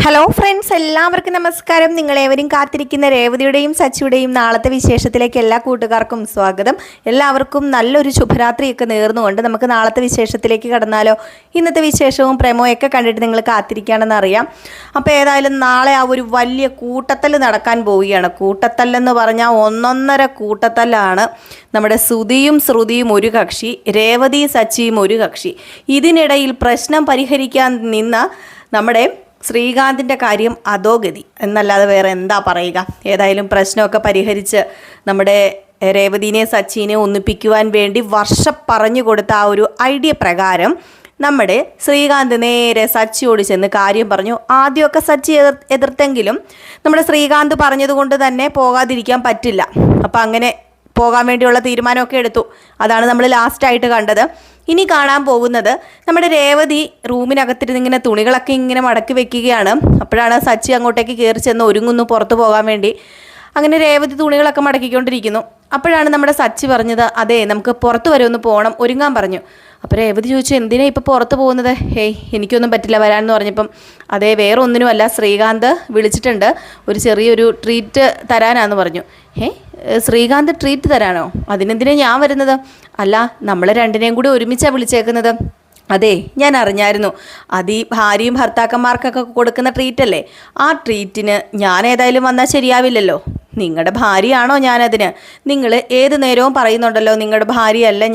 Hello friends, എല്ലാവർക്കും നമസ്കാരം. നിങ്ങളേവരും കാത്തിരിക്കുന്ന രേവതിയുടെയും സച്ചിയുടെയും നാളത്തെ വിശേഷത്തിലേക്ക് എല്ലാ കൂട്ടുകാർക്കും സ്വാഗതം. എല്ലാവർക്കും നല്ലൊരു ശുഭരാത്രിയൊക്കെ നേർന്നുകൊണ്ട് നമുക്ക് നാളത്തെ വിശേഷത്തിലേക്ക് കടന്നാലോ. ഇന്നത്തെ വിശേഷവും പ്രമോയൊക്കെ കണ്ടിട്ട് നിങ്ങൾ കാത്തിരിക്കുകയാണെന്ന് അറിയാം. അപ്പോൾ ഏതായാലും നാളെ ആ ഒരു വലിയ കൂട്ടത്തല്ല് നടക്കാൻ പോവുകയാണ്. കൂട്ടത്തല്ലെന്ന് പറഞ്ഞാൽ ഒന്നൊന്നര കൂട്ടത്തല്ലാണ്. നമ്മുടെ സുധിയും ശ്രുതിയും ഒരു കക്ഷി, രേവതിയും സച്ചിയും ഒരു കക്ഷി. ഇതിനിടയിൽ പ്രശ്നം പരിഹരിക്കാൻ നിന്ന നമ്മുടെ ശ്രീകാന്തിൻ്റെ കാര്യം അധോഗതി എന്നല്ലാതെ വേറെ എന്താ പറയുക. ഏതായാലും പ്രശ്നമൊക്കെ പരിഹരിച്ച് നമ്മുടെ രേവതിനെ സച്ചിനെ ഒന്നിപ്പിക്കുവാൻ വേണ്ടി വർഷം പറഞ്ഞു കൊടുത്ത ആ ഒരു ഐഡിയ പ്രകാരം നമ്മുടെ ശ്രീകാന്ത് നേരെ സച്ചിയോട് ചെന്ന് കാര്യം പറഞ്ഞു. ആദ്യമൊക്കെ സച്ചി എതിർത്തെങ്കിലും നമ്മുടെ ശ്രീകാന്ത് പറഞ്ഞതുകൊണ്ട് തന്നെ പോകാതിരിക്കാൻ പറ്റില്ല. അപ്പം അങ്ങനെ പോകാൻ വേണ്ടിയുള്ള തീരുമാനമൊക്കെ എടുത്തു. അതാണ് നമ്മൾ ലാസ്റ്റായിട്ട് കണ്ടത്. ഇനി കാണാൻ പോകുന്നത് നമ്മുടെ രേവതി റൂമിനകത്തിരുന്ന് ഇങ്ങനെ തുണികളൊക്കെ ഇങ്ങനെ മടക്കി വെക്കുകയാണ്. അപ്പോഴാണ് സച്ചി അങ്ങോട്ടേക്ക് കയറി ചെന്ന് ഒരുങ്ങുന്നു പുറത്ത് പോകാൻ വേണ്ടി. അങ്ങനെ രേവതി തുണികളൊക്കെ മടക്കിക്കൊണ്ടിരിക്കുന്നു. അപ്പോഴാണ് നമ്മുടെ സച്ചി പറഞ്ഞത്, അതെ നമുക്ക് പുറത്ത് വരെ ഒന്ന് പോകണം, ഒരുങ്ങാൻ പറഞ്ഞു. അപ്പോൾ രേവതി ചോദിച്ചു, എന്തിനാ ഇപ്പോൾ പുറത്ത് പോകുന്നത്? ഹേയ് എനിക്കൊന്നും പറ്റില്ല വരാമെന്ന് പറഞ്ഞപ്പം, അതേ വേറെ ഒന്നിനുമല്ല, ശ്രീകാന്ത് വിളിച്ചിട്ടുണ്ട്, ഒരു ചെറിയൊരു ട്രീറ്റ് തരാനാന്ന് പറഞ്ഞു. ശ്രീകാന്ത് ട്രീറ്റ് തരാനോ? അതിനെന്തിനാ ഞാൻ വരുന്നത്? അല്ല, നമ്മൾ രണ്ടിനെയും കൂടി ഒരുമിച്ചാണ് വിളിച്ചേക്കുന്നത്. അതെ ഞാൻ അറിഞ്ഞായിരുന്നു, അത് ഈ ഭാര്യയും ഭർത്താക്കന്മാർക്കൊക്കെ കൊടുക്കുന്ന ട്രീറ്റല്ലേ. ആ ട്രീറ്റിന് ഞാൻ ഏതായാലും വന്നാൽ ശരിയാവില്ലല്ലോ. നിങ്ങളുടെ ഭാര്യയാണോ ഞാനതിന്? നിങ്ങൾ ഏത് നേരവും പറയുന്നുണ്ടല്ലോ നിങ്ങളുടെ ഭാര്യയല്ല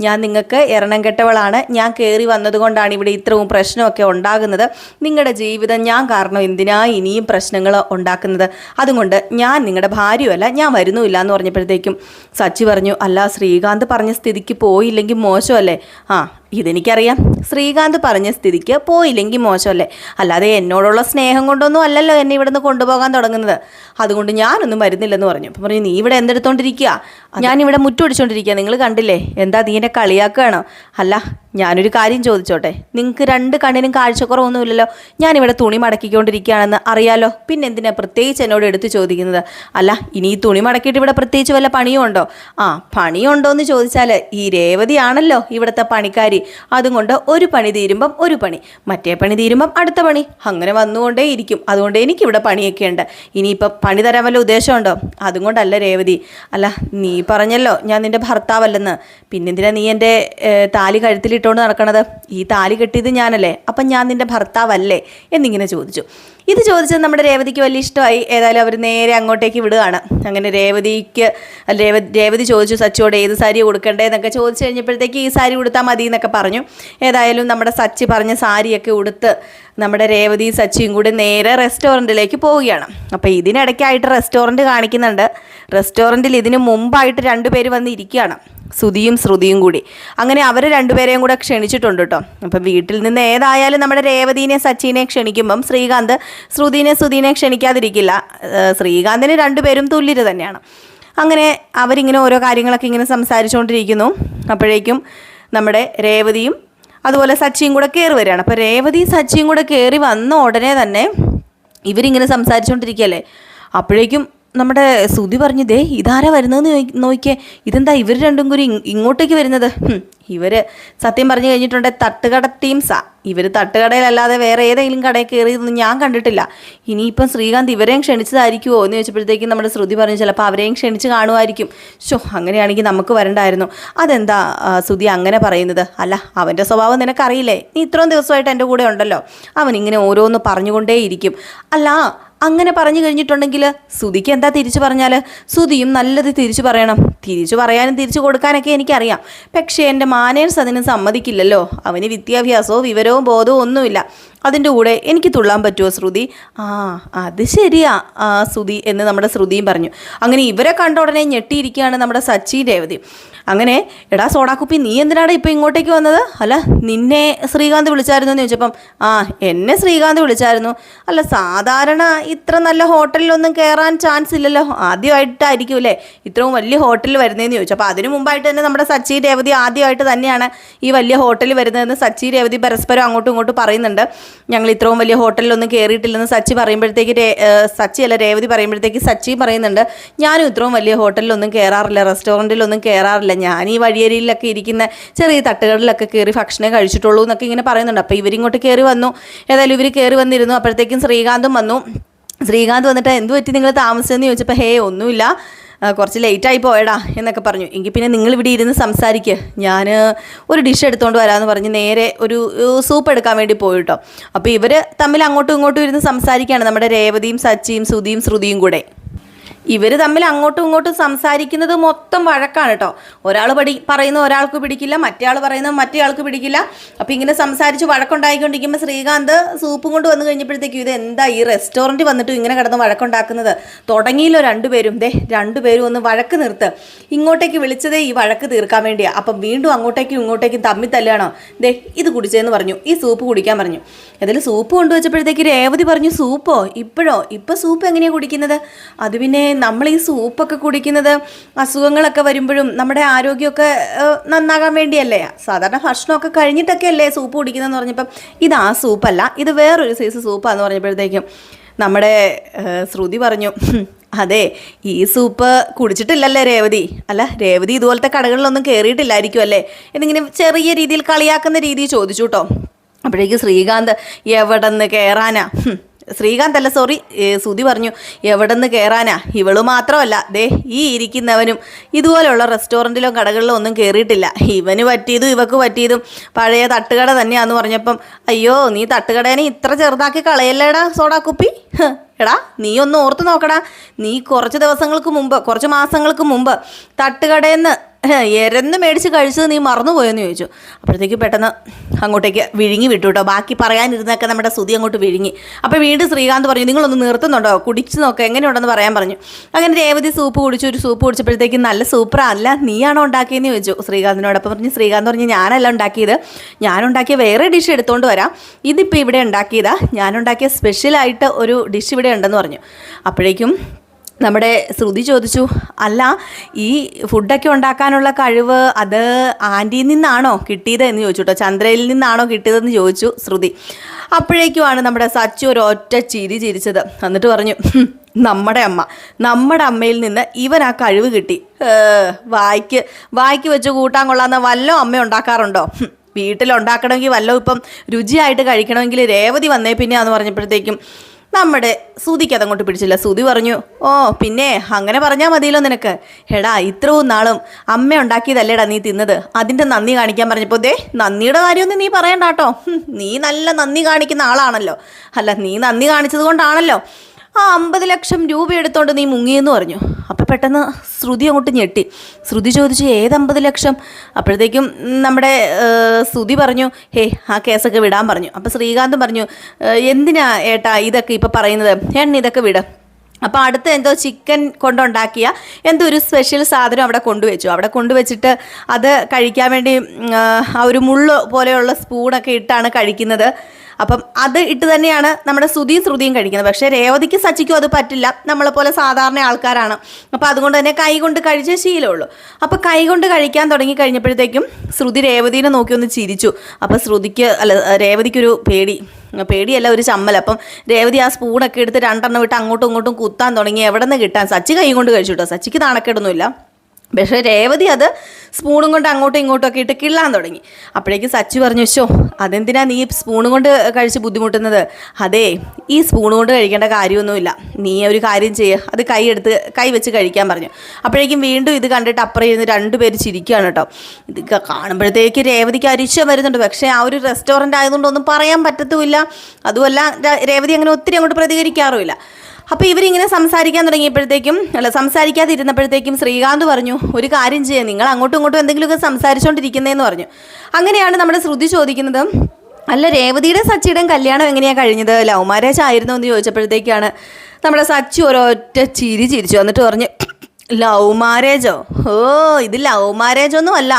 ഞാൻ നിങ്ങൾക്ക് എറണം കെട്ടവളാണ്, ഞാൻ കയറി വന്നതുകൊണ്ടാണ് ഇവിടെ ഇത്രയും പ്രശ്നമൊക്കെ ഉണ്ടാകുന്നത്, നിങ്ങളുടെ ജീവിതം ഞാൻ കാരണം എന്തിനാ ഇനിയും പ്രശ്നങ്ങൾ ഉണ്ടാക്കുന്നത്, അതുകൊണ്ട് ഞാൻ നിങ്ങളുടെ ഭാര്യയല്ല, ഞാൻ വരുന്നുമില്ല എന്ന് പറഞ്ഞപ്പോഴത്തേക്കും സച്ചി പറഞ്ഞു, അല്ല ശ്രീകാന്ത് പറഞ്ഞ സ്ഥിതിക്ക് പോയില്ലെങ്കിൽ മോശമല്ലേ? ഇതെനിക്കറിയാം, ശ്രീകാന്ത് പറഞ്ഞ സ്ഥിതിക്ക് പോയില്ലെങ്കിൽ മോശമല്ലേ, അല്ലാതെ എന്നോടുള്ള സ്നേഹം കൊണ്ടൊന്നും അല്ലല്ലോ എന്നെ ഇവിടുന്ന് കൊണ്ടുപോകാൻ തുടങ്ങുന്നത്, അതുകൊണ്ട് ഞാനൊന്നും വരുന്നില്ലെന്ന് പറഞ്ഞു. അപ്പം പറഞ്ഞു, നീ ഇവിടെ എന്തെടുത്തോണ്ടിരിക്കുക? ഞാനിവിടെ മുറ്റൊടിച്ചോണ്ടിരിക്കുക, നിങ്ങൾ കണ്ടില്ലേ? എന്താ നീ എന്നെ കളിയാക്കുകയാണോ? അല്ല ഞാനൊരു കാര്യം ചോദിച്ചോട്ടെ, നിങ്ങൾക്ക് രണ്ട് കണ്ണിനും കാഴ്ചക്കുറവൊന്നുമില്ലല്ലോ, ഞാനിവിടെ തുണി മടക്കിക്കൊണ്ടിരിക്കുകയാണെന്ന് അറിയാലോ, പിന്നെ എന്തിനാ പ്രത്യേകിച്ച് എന്നോട് എടുത്ത് ചോദിക്കുന്നത്? അല്ല ഇനി ഈ തുണി മടക്കിയിട്ട് ഇവിടെ പ്രത്യേകിച്ച് വല്ല പണിയും ഉണ്ടോ? പണിയുണ്ടോ എന്ന് ചോദിച്ചാൽ ഈ രേവതിയാണല്ലോ ഇവിടുത്തെ പണിക്കാരി, അതുകൊണ്ട് ഒരു പണി തീരുമ്പം ഒരു പണി, മറ്റേ പണി തീരുമ്പം അടുത്ത പണി, അങ്ങനെ വന്നുകൊണ്ടേ ഇരിക്കും, അതുകൊണ്ട് എനിക്കിവിടെ പണിയൊക്കെ ഉണ്ട്. ഇനിയിപ്പം പണി തരാൻ വല്ല ഉദ്ദേശമുണ്ടോ? അതുകൊണ്ടല്ല രേവതി. അല്ല നീ പറഞ്ഞല്ലോ ഞാൻ നിൻ്റെ ഭർത്താവല്ലെന്ന്, പിന്നെന്തിനാ നീ എൻ്റെ താലി കഴുത്തിലിട്ടുകൊണ്ട് നടക്കണത്? ഈ താലി കെട്ടിയത് ഞാനല്ലേ, അപ്പം ഞാൻ നിൻ്റെ ഭർത്താവല്ലേ എന്നിങ്ങനെ ചോദിച്ചു. ഇത് ചോദിച്ചത് നമ്മുടെ രേവതിക്ക് വലിയ ഇഷ്ടമായി. ഏതായാലും അവർ നേരെ അങ്ങോട്ടേക്ക് വിടുകയാണ്. അങ്ങനെ രേവതി ചോദിച്ചു സച്ചിയോട് ഏത് സാരി കൊടുക്കണ്ടേ എന്നൊക്കെ ചോദിച്ചു കഴിഞ്ഞപ്പോഴത്തേക്ക് ഈ സാരി കൊടുത്താൽ മതി എന്നൊക്കെ പറഞ്ഞു. ഏതായാലും നമ്മുടെ സച്ചി പറഞ്ഞ സാരിയൊക്കെ ഉടുത്ത് നമ്മുടെ രേവതിയും സച്ചിയും കൂടി നേരെ റെസ്റ്റോറൻറ്റിലേക്ക് പോവുകയാണ്. അപ്പോൾ ഇതിനിടയ്ക്കായിട്ട് റെസ്റ്റോറൻറ്റ് കാണിക്കുന്നുണ്ട്. റെസ്റ്റോറൻറ്റിൽ ഇതിന് മുമ്പായിട്ട് രണ്ടുപേര് വന്ന് ഇരിക്കുകയാണ്, സുധിയും ശ്രുതിയും കൂടി. അങ്ങനെ അവർ രണ്ടുപേരെയും കൂടെ ക്ഷണിച്ചിട്ടുണ്ട് കേട്ടോ. അപ്പം വീട്ടിൽ നിന്ന് ഏതായാലും നമ്മുടെ രേവതിനെ സച്ചിനെ ക്ഷണിക്കുമ്പം ശ്രീകാന്ത് സുധീനെ ക്ഷണിക്കാതിരിക്കില്ല. ശ്രീകാന്തിന് രണ്ടുപേരും തുല്യര് തന്നെയാണ്. അങ്ങനെ അവരിങ്ങനെ ഓരോ കാര്യങ്ങളൊക്കെ ഇങ്ങനെ സംസാരിച്ചുകൊണ്ടിരിക്കുന്നു. അപ്പോഴേക്കും നമ്മുടെ രേവതിയും അതുപോലെ സച്ചിയും കൂടെ കയറി വരികയാണ്. അപ്പോൾ രേവതിയും സച്ചിയും കൂടെ കയറി വന്ന ഉടനെ തന്നെ ഇവരിങ്ങനെ സംസാരിച്ചുകൊണ്ടിരിക്കുകയല്ലേ. അപ്പോഴേക്കും നമ്മുടെ സുധി പറഞ്ഞു, ദേ ഇതാരാ വരുന്നതെന്ന് നോക്കിയേ, ഇതെന്താ ഇവർ രണ്ടും കൂടി ഇങ്ങോട്ടേക്ക് വരുന്നത്? ഇവർ സത്യം പറഞ്ഞു കഴിഞ്ഞിട്ടുണ്ടെങ്കിൽ തട്ടുകട ടീംസാ. ഇവർ തട്ടുകടയിലല്ലാതെ വേറെ ഏതെങ്കിലും കടയിൽ കയറിയതൊന്നും ഞാൻ കണ്ടിട്ടില്ല. ഇനിയിപ്പം ശ്രീകാന്ത് ഇവരെയും ക്ഷണിച്ചതായിരിക്കുമോ എന്ന് ചോദിച്ചപ്പോഴത്തേക്കും നമ്മുടെ ശ്രുതി പറഞ്ഞു, ചിലപ്പോൾ അവരെയും ക്ഷണിച്ച് കാണുമായിരിക്കും. അങ്ങനെയാണെങ്കിൽ നമുക്ക് വരണ്ടായിരുന്നു. അതെന്താ സുധി അങ്ങനെ പറയുന്നത്? അല്ല അവൻ്റെ സ്വഭാവം നിനക്കറിയില്ലേ, നീ ഇത്രയും ദിവസമായിട്ട് എൻ്റെ കൂടെ ഉണ്ടല്ലോ, അവൻ ഇങ്ങനെ ഓരോന്ന് പറഞ്ഞുകൊണ്ടേയിരിക്കും. അല്ല അങ്ങനെ പറഞ്ഞു കഴിഞ്ഞിട്ടുണ്ടെങ്കിൽ സുധിക്ക് എന്താ തിരിച്ചു പറഞ്ഞാൽ? സുധിയും നല്ലത് തിരിച്ചു പറയണം. തിരിച്ചു പറയാനും തിരിച്ചു കൊടുക്കാനൊക്കെ എനിക്കറിയാം, പക്ഷേ എൻ്റെ മാനേഴ്സ് അതിന് സമ്മതിക്കില്ലല്ലോ. അവന് വിദ്യാഭ്യാസവും വിവരവും ബോധവും ഒന്നുമില്ല, അതിൻ്റെ കൂടെ എനിക്ക് തുള്ളാൻ പറ്റുമോ ശ്രുതി? അത് ശരിയാ സുധി എന്ന് നമ്മുടെ ശ്രുതിയും പറഞ്ഞു. അങ്ങനെ ഇവരെ കണ്ട ഉടനെ ഞെട്ടിയിരിക്കുകയാണ് നമ്മുടെ സച്ചി രേവതി. അങ്ങനെ എടാ സോഡാക്കുപ്പി, നീ എന്തിനാണ് ഇപ്പോൾ ഇങ്ങോട്ടേക്ക് വന്നത്? അല്ല നിന്നെ ശ്രീകാന്ത് വിളിച്ചായിരുന്നു എന്ന് ചോദിച്ചപ്പം എന്നെ ശ്രീകാന്ത് വിളിച്ചായിരുന്നു. അല്ല സാധാരണ ഇത്ര നല്ല ഹോട്ടലിലൊന്നും കയറാൻ ചാൻസ് ഇല്ലല്ലോ, ആദ്യമായിട്ടായിരിക്കും അല്ലേ ഇത്രയും വലിയ ഹോട്ടലിൽ ഹോട്ടലിൽ വരുന്നതെന്ന് ചോദിച്ചു. അപ്പോൾ അതിന് മുമ്പായിട്ട് തന്നെ നമ്മുടെ സച്ചി രേവതി ആദ്യമായിട്ട് തന്നെയാണ് ഈ വലിയ ഹോട്ടലിൽ വരുന്നതെന്ന് സച്ചി രേവതി പരസ്പരം അങ്ങോട്ടും ഇങ്ങോട്ടും പറയുന്നുണ്ട്. ഞങ്ങൾ ഇത്രയും വലിയ ഹോട്ടലിലൊന്നും കയറിയിട്ടില്ലെന്ന് സച്ചി പറയുമ്പോഴത്തേക്ക് രേവതി പറയുമ്പോഴത്തേക്ക് സച്ചി പറയുന്നുണ്ട്, ഞാനും ഇത്രയും വലിയ ഹോട്ടലിലൊന്നും കയറാറില്ല, റെസ്റ്റോറൻറ്റിലൊന്നും കയറാറില്ല, ഞാൻ ഈ വഴിയരിയിലൊക്കെ ഇരിക്കുന്ന ചെറിയ തട്ടുകളിലൊക്കെ കയറി ഭക്ഷണം കഴിച്ചിട്ടുള്ളൂ എന്നൊക്കെ ഇങ്ങനെ പറയുന്നുണ്ട്. അപ്പോൾ ഇവരിങ്ങോട്ട് കയറി വന്നു. ഏതായാലും ഇവർ കയറി വന്നിരുന്നു. അപ്പോഴത്തേക്കും ശ്രീകാന്തും വന്നു. ശ്രീകാന്ത് വന്നിട്ട് എന്ത് പറ്റി നിങ്ങൾ താമസിച്ചെന്ന് ചോദിച്ചപ്പോൾ ഒന്നുമില്ല, കുറച്ച് ലേറ്റായി പോയടാ എന്നൊക്കെ പറഞ്ഞു. എങ്കിൽ പിന്നെ നിങ്ങളിവിടെ ഇരുന്ന് സംസാരിക്കുക, ഞാൻ ഒരു ഡിഷ് എടുത്തുകൊണ്ട് വരാമെന്ന് പറഞ്ഞ് നേരെ ഒരു സൂപ്പ് എടുക്കാൻ വേണ്ടി പോയിട്ടോ. അപ്പോൾ ഇവർ തമ്മിൽ അങ്ങോട്ടും ഇങ്ങോട്ടും ഇരുന്ന് സംസാരിക്കുകയാണ്, നമ്മുടെ രേവതിയും സച്ചിയും സുധിയും ശ്രുതിയും കൂടെ. ഇവർ തമ്മിൽ അങ്ങോട്ടും ഇങ്ങോട്ടും സംസാരിക്കുന്നത് മൊത്തം വഴക്കാണ് കേട്ടോ. ഒരാൾ പറയുന്ന ഒരാൾക്ക് പിടിക്കില്ല, മറ്റേ ആൾ പറയുന്നത് മറ്റേ ആൾക്ക് പിടിക്കില്ല. അപ്പോൾ ഇങ്ങനെ സംസാരിച്ച് വഴക്കുണ്ടായിക്കൊണ്ടിരിക്കുമ്പോൾ ശ്രീകാന്ത് സൂപ്പും കൊണ്ട് വന്നു കഴിഞ്ഞപ്പോഴത്തേക്കും ഇത് എന്താ ഈ റെസ്റ്റോറൻറ്റ് വന്നിട്ടും ഇങ്ങനെ കിടന്ന് വഴക്കുണ്ടാക്കുന്നത്, തുടങ്ങിയില്ലോ രണ്ടുപേരും ഒന്ന് വഴക്ക് നിർത്ത്, ഇങ്ങോട്ടേക്ക് വിളിച്ചതേ ഈ വഴക്ക് തീർക്കാൻ വേണ്ടിയാണ്. അപ്പം വീണ്ടും അങ്ങോട്ടേക്കും ഇങ്ങോട്ടേക്കും തമ്മിൽ തല്ലുകയാണോ, ഇത് കുടിച്ചതെന്ന് പറഞ്ഞു, ഈ സൂപ്പ് കുടിക്കാൻ പറഞ്ഞു. ഏതായാലും സൂപ്പ് കൊണ്ടുവച്ചപ്പോഴത്തേക്ക് രേവതി പറഞ്ഞു, സൂപ്പോ ഇപ്പോൾ സൂപ്പ് എങ്ങനെയാണ് കുടിക്കുന്നത്, അത് പിന്നെ നമ്മൾ ഈ സൂപ്പൊക്കെ കുടിക്കുന്നത് അസുഖങ്ങളൊക്കെ വരുമ്പോഴും നമ്മുടെ ആരോഗ്യമൊക്കെ നന്നാകാൻ വേണ്ടിയല്ലേ, സാധാരണ ഭക്ഷണമൊക്കെ കഴിഞ്ഞിട്ടൊക്കെ അല്ലേ സൂപ്പ് കുടിക്കുന്നതെന്ന് പറഞ്ഞപ്പം ഇത് ആ സൂപ്പല്ല, ഇത് വേറൊരു സൈസ് സൂപ്പാന്ന് പറഞ്ഞപ്പോഴത്തേക്കും നമ്മുടെ ശ്രുതി പറഞ്ഞു, അതെ ഈ സൂപ്പ് കുടിച്ചിട്ടില്ലല്ലേ രേവതി, അല്ല രേവതി ഇതുപോലത്തെ കടകളിലൊന്നും കയറിയിട്ടില്ലായിരിക്കും അല്ലേ എന്നിങ്ങനെ ചെറിയ രീതിയിൽ കളിയാക്കുന്ന രീതിയിൽ ചോദിച്ചു കേട്ടോ. അപ്പോഴേക്ക് ശ്രീകാന്ത് എവിടെ നിന്ന് കയറാനാ, ശ്രീകാന്ത് അല്ല സോറി സുധി പറഞ്ഞു, എവിടെ നിന്ന് കയറാനാ, ഇവള് മാത്രമല്ല ഈ ഇരിക്കുന്നവനും ഇതുപോലെയുള്ള റെസ്റ്റോറൻറ്റിലോ കടകളിലോ ഒന്നും കയറിയിട്ടില്ല, ഇവന് പറ്റിയതും ഇവക്ക് പറ്റിയതും പഴയ തട്ടുകട തന്നെയാന്ന് പറഞ്ഞപ്പം, അയ്യോ നീ തട്ടുകടേനെ ഇത്ര ചെറുതാക്കി കളയല്ലേടാ സോഡാ കുപ്പി, എടാ നീ ഒന്ന് ഓർത്ത് നോക്കടാ, നീ കുറച്ച് മാസങ്ങൾക്ക് മുമ്പ് തട്ടുകടയെന്ന് എരന്ന് മേടിച്ച് കഴിച്ചത് നീ മറന്നുപോയെന്ന് ചോദിച്ചു. അപ്പോഴത്തേക്ക് പെട്ടെന്ന് അങ്ങോട്ടേക്ക് വിഴുങ്ങി വിട്ടു കേട്ടോ. ബാക്കി പറയാനിരുന്നൊക്കെ നമ്മുടെ സുധി അങ്ങോട്ട് വിഴുങ്ങി. അപ്പോൾ വീണ്ടും ശ്രീകാന്ത് പറഞ്ഞു, നിങ്ങളൊന്ന് നിർത്തുന്നുണ്ടോ, കുടിച്ച് നോക്കുക എങ്ങനെയുണ്ടെന്ന് പറയാൻ പറഞ്ഞു. അങ്ങനെ രേവതി ഒരു സൂപ്പ് കുടിച്ചപ്പോഴത്തേക്ക് നല്ല സൂപ്പറാ, അല്ല നീയാണോ ഉണ്ടാക്കിയെന്ന് ചോദിച്ചു ശ്രീകാന്തിനോട്. അപ്പോൾ ശ്രീകാന്ത് പറഞ്ഞു, ഞാനല്ല ഉണ്ടാക്കിയത്, ഞാനുണ്ടാക്കിയ വേറെ ഡിഷ് എടുത്തുകൊണ്ട് വരാം, ഇതിപ്പോൾ ഇവിടെ ഉണ്ടാക്കിയതാ, ഞാനുണ്ടാക്കിയ സ്പെഷ്യലായിട്ട് ഒരു ഡിഷ് ഇവിടെ ഉണ്ടെന്ന് പറഞ്ഞു. അപ്പോഴേക്കും നമ്മുടെ ശ്രുതി ചോദിച്ചു, അല്ല ഈ ഫുഡൊക്കെ ഉണ്ടാക്കാനുള്ള കഴിവ് അത് ആൻറ്റിയിൽ നിന്നാണോ കിട്ടിയത് എന്ന് ചോദിച്ചു കേട്ടോ, ചന്ദ്രയിൽ നിന്നാണോ കിട്ടിയതെന്ന് ചോദിച്ചു ശ്രുതി. അപ്പോഴേക്കുമാണ് നമ്മുടെ സച്ചു ഒരൊറ്റ ചിരിച്ചത്. എന്നിട്ട് പറഞ്ഞു, നമ്മുടെ അമ്മയിൽ നിന്ന് ഇവൻ ആ കഴിവ് കിട്ടി, വായിക്ക് വെച്ച് കൂട്ടാൻ കൊള്ളാവുന്ന വല്ലോ അമ്മ ഉണ്ടാക്കാറുണ്ടോ, വീട്ടിലുണ്ടാക്കണമെങ്കിൽ വല്ലോ ഇപ്പം രുചിയായിട്ട് കഴിക്കണമെങ്കിൽ രേവതി വന്നേ പിന്നെയാന്ന് പറഞ്ഞപ്പോഴത്തേക്കും നമ്മുടെ സുധിക്ക് അതങ്ങോട്ട് പിടിച്ചില്ല. സുധി പറഞ്ഞു, പിന്നെ അങ്ങനെ പറഞ്ഞാൽ മതിയല്ലോ നിനക്ക്, എടാ ഇത്രയും നാളും അമ്മ ഉണ്ടാക്കിയതല്ലേടാ നീ തിന്നത്, അതിൻ്റെ നന്ദി കാണിക്കാൻ പറഞ്ഞപ്പോൾ നന്ദിയുടെ കാര്യമൊന്നും നീ പറയണ്ട കേട്ടോ, നീ നല്ല നന്ദി കാണിക്കുന്ന ആളാണല്ലോ, അല്ല നീ നന്ദി കാണിച്ചത് കൊണ്ടാണല്ലോ ആ 50 ലക്ഷം രൂപ എടുത്തോണ്ട് നീ മുങ്ങിയെന്ന് പറഞ്ഞു. അപ്പോൾ പെട്ടെന്ന് ശ്രുതി അങ്ങോട്ട് ഞെട്ടി. ശ്രുതി ചോദിച്ചു, ഏത് 50 ലക്ഷം? അപ്പോഴത്തേക്കും നമ്മുടെ ശ്രുതി പറഞ്ഞു, ആ കേസൊക്കെ വിടാൻ പറഞ്ഞു. അപ്പോൾ ശ്രീകാന്തും പറഞ്ഞു, എന്തിനാ ഏട്ടാ ഇതൊക്കെ ഇപ്പോൾ പറയുന്നത്, ഇതൊക്കെ വിട. അപ്പോൾ അടുത്ത് എന്തോ ചിക്കൻ കൊണ്ടുണ്ടാക്കിയ എന്തോ ഒരു സ്പെഷ്യൽ സാധനം അവിടെ കൊണ്ടുവച്ചിട്ട് അത് കഴിക്കാൻ വേണ്ടി ആ ഒരു മുള്ള് പോലെയുള്ള സ്പൂണൊക്കെ ഇട്ടാണ് കഴിക്കുന്നത്. അപ്പം അത് ഇട്ട് തന്നെയാണ് നമ്മുടെ ശ്രുതിയും കഴിക്കുന്നത്. പക്ഷേ രേവതിക്ക് സച്ചിക്കും അത് പറ്റില്ല, നമ്മളെപ്പോലെ സാധാരണ ആൾക്കാരാണ്. അപ്പോൾ അതുകൊണ്ട് തന്നെ കൈ കൊണ്ട് കഴിച്ചേ ശീലമുള്ളൂ. അപ്പോൾ കൈ കൊണ്ട് കഴിക്കാൻ തുടങ്ങി കഴിഞ്ഞപ്പോഴത്തേക്കും ശ്രുതി രേവതിനെ നോക്കി ഒന്ന് ചിരിച്ചു. അപ്പോൾ രേവതിക്കൊരു പേടിയല്ല, ഒരു ചമ്മൽ. അപ്പം രേവതി ആ സ്പൂണൊക്കെ എടുത്ത് 2 എണ്ണം വിട്ട് അങ്ങോട്ടും ഇങ്ങോട്ടും കുത്താൻ തുടങ്ങി. എവിടെ നിന്ന് കിട്ടാൻ, സച്ചി കൈ കൊണ്ട് കഴിച്ചു കേട്ടോ, സച്ചിക്ക് നാണക്കേടൊന്നുമില്ല. പക്ഷേ രേവതി അത് സ്പൂണും കൊണ്ട് അങ്ങോട്ടും ഇങ്ങോട്ടും ഒക്കെ ഇട്ട് കിള്ളാൻ തുടങ്ങി. അപ്പോഴേക്ക് സച്ചു പറഞ്ഞു, അതെന്തിനാ നീ സ്പൂണും കൊണ്ട് കഴിച്ച് ബുദ്ധിമുട്ടുന്നത്, ഈ സ്പൂൺ കൊണ്ട് കഴിക്കേണ്ട കാര്യമൊന്നുമില്ല, നീ ഒരു കാര്യം ചെയ്യുക, അത് കൈ വെച്ച് കഴിക്കാൻ പറഞ്ഞു. അപ്പോഴേക്കും വീണ്ടും ഇത് കണ്ടിട്ട് അപ്പുറം ഇരുന്ന് 2 പേര് ചിരിക്കുകയാണ് കേട്ടോ. ഇത് കാണുമ്പോഴത്തേക്ക് രേവതിക്ക് അരിശം വരുന്നുണ്ട്. പക്ഷേ ആ ഒരു റെസ്റ്റോറൻ്റ് ആയതുകൊണ്ട് ഒന്നും പറയാൻ പറ്റത്തുമില്ല. അതുമല്ല രേവതി അങ്ങനെ ഒത്തിരി അങ്ങോട്ട് പ്രതികരിക്കാറുമില്ല. അപ്പോൾ ഇവരിങ്ങനെ സംസാരിക്കാതിരുന്നപ്പോഴത്തേക്കും ശ്രീകാന്ത് പറഞ്ഞു, ഒരു കാര്യം ചെയ്യാം, നിങ്ങൾ അങ്ങോട്ടും ഇങ്ങോട്ടും എന്തെങ്കിലുമൊക്കെ സംസാരിച്ചുകൊണ്ടിരിക്കുന്നതെന്ന് പറഞ്ഞു. അങ്ങനെയാണ് നമ്മുടെ ശ്രുതി ചോദിക്കുന്നത്, അല്ല രേവതിയുടെ സച്ചിയുടെയും കല്യാണം എങ്ങനെയാണ് കഴിഞ്ഞത്, ലവ് മാരേജ് ആയിരുന്നോ എന്ന് ചോദിച്ചപ്പോഴത്തേക്കാണ് നമ്മുടെ സച്ചി ഒരൊറ്റ ചിരിച്ചു. എന്നിട്ട് പറഞ്ഞു, ലവ് മാരേജോ, ഇത് ലവ് മാരേജൊന്നും അല്ല,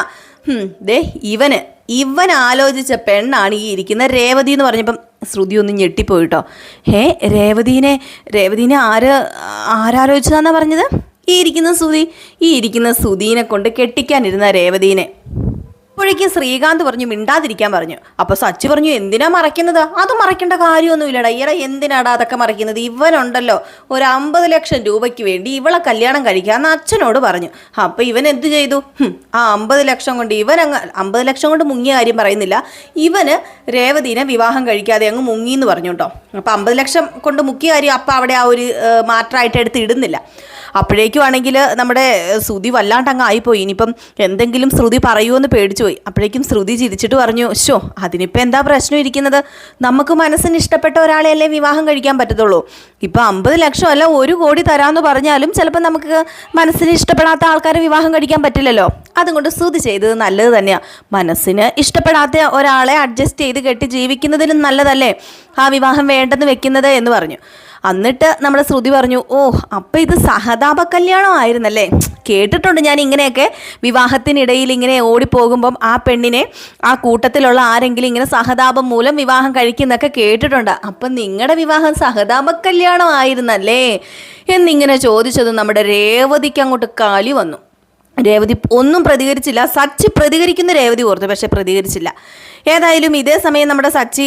ഇവൻ ആലോചിച്ച പെണ്ണാണ് ഈ ഇരിക്കുന്ന രേവതി എന്ന് പറഞ്ഞപ്പം ശ്രുതി ഒന്ന് ഞെട്ടിപ്പോയിട്ടോ. രേവതിനെ ആരാലോചിച്ചതാന്നാ പറഞ്ഞത്, ഈ ഇരിക്കുന്ന സുധീനെ കൊണ്ട് കെട്ടിക്കാനിരുന്ന രേവതീനെ അപ്പോഴേക്കും ശ്രീകാന്ത് പറഞ്ഞു മിണ്ടാതിരിക്കാൻ പറഞ്ഞു. അപ്പോൾ സച്ചി പറഞ്ഞു എന്തിനാ മറയ്ക്കുന്നത്? അത് മറയ്ക്കേണ്ട കാര്യമൊന്നുമില്ലടാ. ഈയിടെ എന്തിനാടാ അതൊക്കെ മറയ്ക്കുന്നത്? ഇവനുണ്ടല്ലോ ഒരു 50 ലക്ഷം രൂപയ്ക്ക് വേണ്ടി ഇവളെ കല്യാണം കഴിക്കാമെന്ന് അച്ഛനോട് പറഞ്ഞു. അപ്പോൾ ഇവൻ എന്ത് ചെയ്തു? ആ 50 ലക്ഷം കൊണ്ട് 50 ലക്ഷം കൊണ്ട് മുങ്ങിയ കാര്യം പറയുന്നില്ല, ഇവന് രേവതീനെ വിവാഹം കഴിക്കാതെ അങ്ങ് മുങ്ങിയെന്ന് പറഞ്ഞു കേട്ടോ. അപ്പോൾ 50 ലക്ഷം കൊണ്ട് മുക്കിയ കാര്യം അപ്പം അവിടെ ആ ഒരു മാറ്ററായിട്ട് എടുത്ത് ഇടുന്നില്ല. അപ്പോഴേക്കും ആണെങ്കിൽ നമ്മുടെ ശ്രുതി വല്ലാണ്ട് അങ്ങ് ആയിപ്പോയി. ഇനിയിപ്പം എന്തെങ്കിലും ശ്രുതി പറയുമെന്ന് പേടിച്ചു പോയി. അപ്പോഴേക്കും ശ്രുതി ചിരിച്ചിട്ട് പറഞ്ഞു, ഷോ അതിനിപ്പോൾ എന്താ പ്രശ്നം ഇരിക്കുന്നത്? നമുക്ക് മനസ്സിന് ഇഷ്ടപ്പെട്ട ഒരാളെയല്ലേ വിവാഹം കഴിക്കാൻ പറ്റത്തുള്ളൂ. ഇപ്പം 50 ലക്ഷം അല്ല 1 കോടി തരാമെന്ന് പറഞ്ഞാലും ചിലപ്പോൾ നമുക്ക് മനസ്സിന് ഇഷ്ടപ്പെടാത്ത ആൾക്കാരെ വിവാഹം കഴിക്കാൻ പറ്റില്ലല്ലോ. അതുകൊണ്ട് ശ്രുതി ചെയ്തത് നല്ലത് തന്നെയാണ്. മനസ്സിന് ഇഷ്ടപ്പെടാത്ത ഒരാളെ അഡ്ജസ്റ്റ് ചെയ്ത് കെട്ടി ജീവിക്കുന്നതിലും നല്ലതല്ലേ ആ വിവാഹം വേണ്ടെന്ന് വെക്കുന്നത് എന്ന് പറഞ്ഞു. എന്നിട്ട് നമ്മുടെ ശ്രുതി പറഞ്ഞു, ഓ അപ്പം ഇത് സഹതാപ കല്യാണം ആയിരുന്നല്ലേ. കേട്ടിട്ടുണ്ട് ഞാൻ ഇങ്ങനെയൊക്കെ വിവാഹത്തിനിടയിൽ ഇങ്ങനെ ഓടിപ്പോകുമ്പം ആ പെണ്ണിനെ ആ കൂട്ടത്തിലുള്ള ആരെങ്കിലും ഇങ്ങനെ സഹതാപം മൂലം വിവാഹം കഴിക്കുന്നൊക്കെ കേട്ടിട്ടുണ്ട്. അപ്പം നിങ്ങളുടെ വിവാഹം സഹതാപ കല്യാണം ആയിരുന്നല്ലേ എന്നിങ്ങനെ ചോദിച്ചത് നമ്മുടെ രേവതിക്ക് അങ്ങോട്ട് കാലി വന്നു. രേവതി ഒന്നും പ്രതികരിച്ചില്ല. സച്ചി പ്രതികരിക്കുന്ന രേവതി ഓർത്തു, പക്ഷെ പ്രതികരിച്ചില്ല. ഏതായാലും ഇതേ സമയം നമ്മുടെ സച്ചി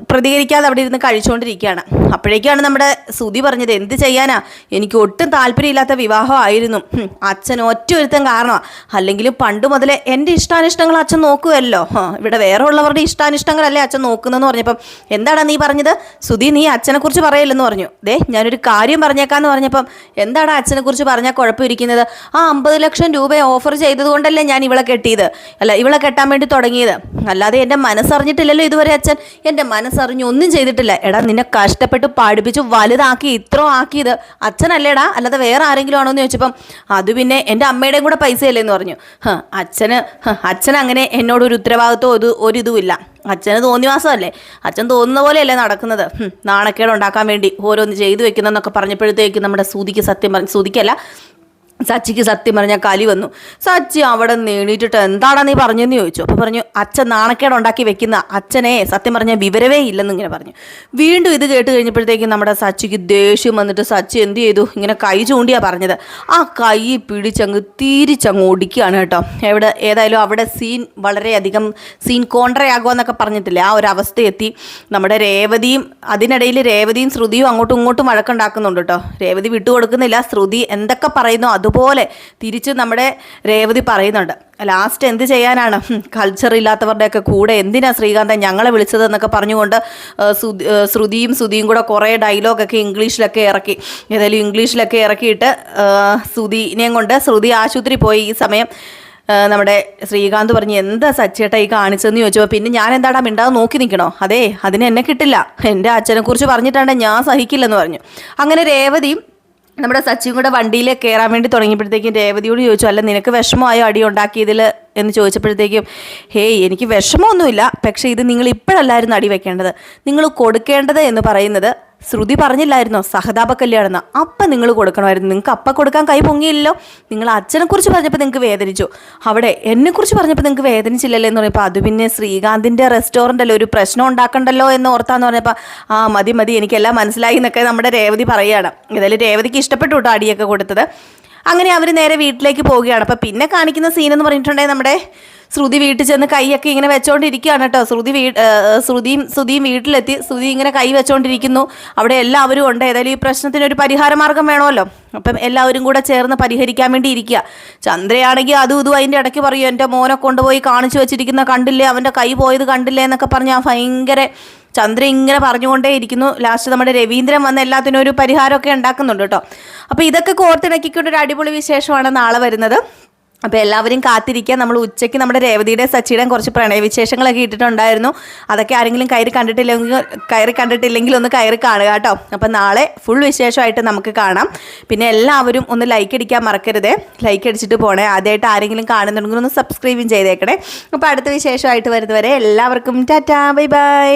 പ്രതികരിക്കാതെ അവിടെ ഇരുന്ന് കഴിച്ചുകൊണ്ടിരിക്കുകയാണ്. അപ്പോഴേക്കാണ് നമ്മുടെ ശ്രുതി പറഞ്ഞത്, എന്ത് ചെയ്യാനാ, എനിക്ക് ഒട്ടും താല്പര്യമില്ലാത്ത വിവാഹമായിരുന്നു. അച്ഛൻ ഒറ്റ ഒരുത്തം കാരണമാണ്. അല്ലെങ്കിലും പണ്ട് മുതലേ എൻ്റെ ഇഷ്ടാനിഷ്ടങ്ങൾ അച്ഛൻ നോക്കുമല്ലോ. ഇവിടെ വേറെ ഉള്ളവരുടെ ഇഷ്ടാനിഷ്ടങ്ങളല്ലേ അച്ഛൻ നോക്കുന്നതെന്ന് പറഞ്ഞപ്പം, എന്താടാ നീ പറഞ്ഞത് ശ്രുതി, നീ അച്ഛനെക്കുറിച്ച് പറയില്ലെന്ന് പറഞ്ഞു. ഞാനൊരു കാര്യം പറഞ്ഞേക്കാന്ന് പറഞ്ഞപ്പം, എന്താടാ അച്ഛനെക്കുറിച്ച് പറഞ്ഞാൽ കുഴപ്പമിരിക്കുന്നത്? ആ 50 ലക്ഷം രൂപ ഓഫർ ചെയ്തത് കൊണ്ടല്ലേ ഞാൻ ഇവളെ കെട്ടിയത്, അല്ല ഇവളെ കെട്ടാൻ വേണ്ടി തുടങ്ങിയത്. അല്ലാതെ എൻ്റെ മനസ്സറിഞ്ഞിട്ടില്ലല്ലോ ഇതുവരെ അച്ഛൻ. എൻ്റെ മനസ്സറിഞ്ഞ് ഒന്നും ചെയ്തിട്ടില്ല. എടാ നിന്നെ കഷ്ടപ്പെട്ട് പഠിപ്പിച്ച് വലുതാക്കി ഇത്ര ആക്കിയത് അച്ഛനല്ലേടാ, അല്ലാതെ വേറെ ആരെങ്കിലും ആണോ എന്ന് ചോദിച്ചപ്പം, അത് പിന്നെ എൻ്റെ അമ്മയുടെയും കൂടെ പൈസയല്ലേ എന്ന് പറഞ്ഞു. അച്ഛൻ അങ്ങനെ എന്നോടൊരു ഉത്തരവാദിത്വം ഒരിതുമില്ല. അച്ഛന് തോന്നിവാസമല്ലേ, അച്ഛൻ തോന്നുന്ന പോലെയല്ലേ നടക്കുന്നത്. നാണക്കേട് ഉണ്ടാക്കാൻ വേണ്ടി ഓരോന്ന് ചെയ്തു വെക്കുന്നതെന്നൊക്കെ പറഞ്ഞപ്പോഴത്തേക്കും നമ്മുടെ സച്ചിക്ക് സത്യം പറഞ്ഞാൽ കലി വന്നു. സച്ചി അവിടെ നേടിയിട്ടിട്ട് എന്താടാ നീ പറഞ്ഞെന്ന് ചോദിച്ചു. അപ്പോൾ പറഞ്ഞു, അച്ഛൻ നാണക്കേട് ഉണ്ടാക്കി വെക്കുന്ന അച്ഛനെ സത്യം പറഞ്ഞാൽ വിവരവേ ഇല്ലെന്ന് ഇങ്ങനെ പറഞ്ഞു. വീണ്ടും ഇത് കേട്ട് കഴിഞ്ഞപ്പോഴത്തേക്കും നമ്മുടെ സച്ചിക്ക് ദേഷ്യം വന്നിട്ട് സച്ചി എന്ത് ചെയ്തു, ഇങ്ങനെ കൈ ചൂണ്ടിയാ പറഞ്ഞത്. ആ കൈ പിടിച്ചങ്ങ് തിരിച്ചങ്ങ് ഒടിക്കുകയാണ് കേട്ടോ. ഏതായാലും അവിടെ വളരെയധികം സീൻ കോൺട്രയാകുമെന്നൊക്കെ പറഞ്ഞിട്ടില്ലേ, ആ ഒരു അവസ്ഥയെത്തി. നമ്മുടെ രേവതിയും ശ്രുതിയും അങ്ങോട്ടും ഇങ്ങോട്ടും വഴക്കുണ്ടാക്കുന്നുണ്ട് കേട്ടോ. രേവതി വിട്ടുകൊടുക്കുന്നില്ല. ശ്രുതി എന്തൊക്കെ പറയുന്നു അതുപോലെ തിരിച്ച് നമ്മുടെ രേവതി പറയുന്നുണ്ട്. ലാസ്റ്റ് എന്ത് ചെയ്യാനാണ്, കൾച്ചർ ഇല്ലാത്തവരുടെയൊക്കെ കൂടെ എന്തിനാ ശ്രീകാന്തൻ ഞങ്ങളെ വിളിച്ചത് എന്നൊക്കെ പറഞ്ഞുകൊണ്ട് ശ്രുതിയും കൂടെ കുറേ ഡയലോഗൊക്കെ ഇംഗ്ലീഷിലൊക്കെ ഇറക്കി. ഏതായാലും ഇംഗ്ലീഷിലൊക്കെ ഇറക്കിയിട്ട് ശ്രുതി ആശുപത്രി പോയി. ഈ സമയം നമ്മുടെ ശ്രീകാന്ത് പറഞ്ഞു, എന്താ സച്ചേട്ടാ ഈ കാണിച്ചതെന്ന് ചോദിച്ചപ്പോൾ, പിന്നെ ഞാൻ എന്താടാ മിണ്ടാതെ നോക്കി നിൽക്കണോ? അതെ അതിന് എന്നെ കിട്ടില്ല, എൻ്റെ അച്ഛനെക്കുറിച്ച് പറഞ്ഞിട്ടാണ് ഞാൻ സഹിക്കില്ലെന്ന് പറഞ്ഞു. അങ്ങനെ രേവതിയും നമ്മുടെ സച്ചിയും കൂടെ വണ്ടിയിൽ കയറാൻ വേണ്ടി തുടങ്ങിയപ്പോഴത്തേക്കും രേവതിയോട് ചോദിച്ചു, അല്ല നിനക്ക് വിഷമമായോ അടി ഉണ്ടാക്കിയതിൽ എന്ന് ചോദിച്ചപ്പോഴത്തേക്കും, ഹേയ് എനിക്ക് വിഷമമൊന്നുമില്ല, പക്ഷേ ഇത് നിങ്ങൾ ഇപ്പോഴല്ലായിരുന്നു അടി വെക്കേണ്ടത്, നിങ്ങൾ കൊടുക്കേണ്ടത് എന്ന് പറയുന്നത് ശ്രുതി പറഞ്ഞില്ലായിരുന്നോ സഹതാപ കല്യാണം, അപ്പം നിങ്ങൾ കൊടുക്കണമായിരുന്നു. നിങ്ങൾക്ക് അപ്പം കൊടുക്കാൻ കൈ പൊങ്ങിയില്ലല്ലോ. നിങ്ങൾ അച്ഛനെക്കുറിച്ച് പറഞ്ഞപ്പോൾ നിങ്ങൾക്ക് വേദനിച്ചു, അവിടെ എന്നെക്കുറിച്ച് പറഞ്ഞപ്പോൾ നിങ്ങൾക്ക് വേദനിച്ചില്ലല്ലോ എന്ന് പറഞ്ഞപ്പോൾ, അത് പിന്നെ ശ്രീകാന്തിൻ്റെ റെസ്റ്റോറൻ്റല്ലേ, ഒരു പ്രശ്നം ഉണ്ടാക്കണ്ടല്ലോ എന്ന് ഓർത്താന്ന് പറഞ്ഞപ്പോൾ, ആ മതി എനിക്കെല്ലാം മനസ്സിലായി എന്നൊക്കെ നമ്മുടെ രേവതി പറയുകയാണ്. ഏതായാലും രേവതിക്ക് ഇഷ്ടപ്പെട്ടു കേട്ടോ അടിയൊക്കെ കൊടുത്തത്. അങ്ങനെ അവർ നേരെ വീട്ടിലേക്ക് പോവുകയാണ്. അപ്പം പിന്നെ കാണിക്കുന്ന സീനെന്ന് പറഞ്ഞിട്ടുണ്ടെങ്കിൽ നമ്മുടെ ശ്രുതി വീട്ടിൽ ചെന്ന് കൈയൊക്കെ ഇങ്ങനെ വെച്ചോണ്ടിരിക്കുകയാണ് കേട്ടോ. ശ്രുതിയും വീട്ടിലെത്തി. ശ്രുതി ഇങ്ങനെ കൈ വെച്ചോണ്ടിരിക്കുന്നു. അവിടെ എല്ലാവരും ഉണ്ട്. ഏതായാലും ഈ പ്രശ്നത്തിനൊരു പരിഹാര മാർഗം വേണമല്ലോ. അപ്പം എല്ലാവരും കൂടെ ചേർന്ന് പരിഹരിക്കാൻ വേണ്ടി ഇരിക്കുക. ചന്ദ്രയാണെങ്കിൽ അതും ഇതും അതിൻ്റെ ഇടയ്ക്ക് പറയും, എൻ്റെ മോനെ കൊണ്ടുപോയി കാണിച്ചു വെച്ചിരിക്കുന്ന കണ്ടില്ലേ, അവൻ്റെ കൈ പോയത് കണ്ടില്ലേ എന്നൊക്കെ പറഞ്ഞാൽ ഭയങ്കര ചന്ദ്ര ഇങ്ങനെ പറഞ്ഞുകൊണ്ടേ ഇരിക്കുന്നു. ലാസ്റ്റ് നമ്മുടെ രവീന്ദ്രൻ വന്ന് എല്ലാത്തിനും ഒരു പരിഹാരമൊക്കെ ഉണ്ടാക്കുന്നുണ്ട് കേട്ടോ. അപ്പോൾ ഇതൊക്കെ കോർത്തിണക്കിക്കൊണ്ടൊരു അടിപൊളി വിശേഷമാണ് നാളെ വരുന്നത്. അപ്പോൾ എല്ലാവരും കാത്തിരിക്കുക. നമ്മൾ ഉച്ചയ്ക്ക് നമ്മുടെ രേവതിയുടെ സച്ചിയുടെയും കുറച്ച് പ്രണയവിശേഷങ്ങളൊക്കെ ഇട്ടിട്ടുണ്ടായിരുന്നു. അതൊക്കെ ആരെങ്കിലും കയറി കണ്ടിട്ടില്ലെങ്കിൽ ഒന്ന് കയറി കാണുക കേട്ടോ. അപ്പോൾ നാളെ ഫുൾ വിശേഷമായിട്ട് നമുക്ക് കാണാം. പിന്നെ എല്ലാവരും ഒന്ന് ലൈക്ക് അടിക്കാൻ മറക്കരുതേ. ലൈക്ക് അടിച്ചിട്ട് പോണേ. ആദ്യമായിട്ട് ആരെങ്കിലും കാണുന്നുണ്ടെങ്കിൽ ഒന്ന് സബ്സ്ക്രൈബും ചെയ്തേക്കണേ. അപ്പോൾ അടുത്ത വിശേഷമായിട്ട് വരുന്നവരെ എല്ലാവർക്കും ടാറ്റാ ബൈ ബൈ.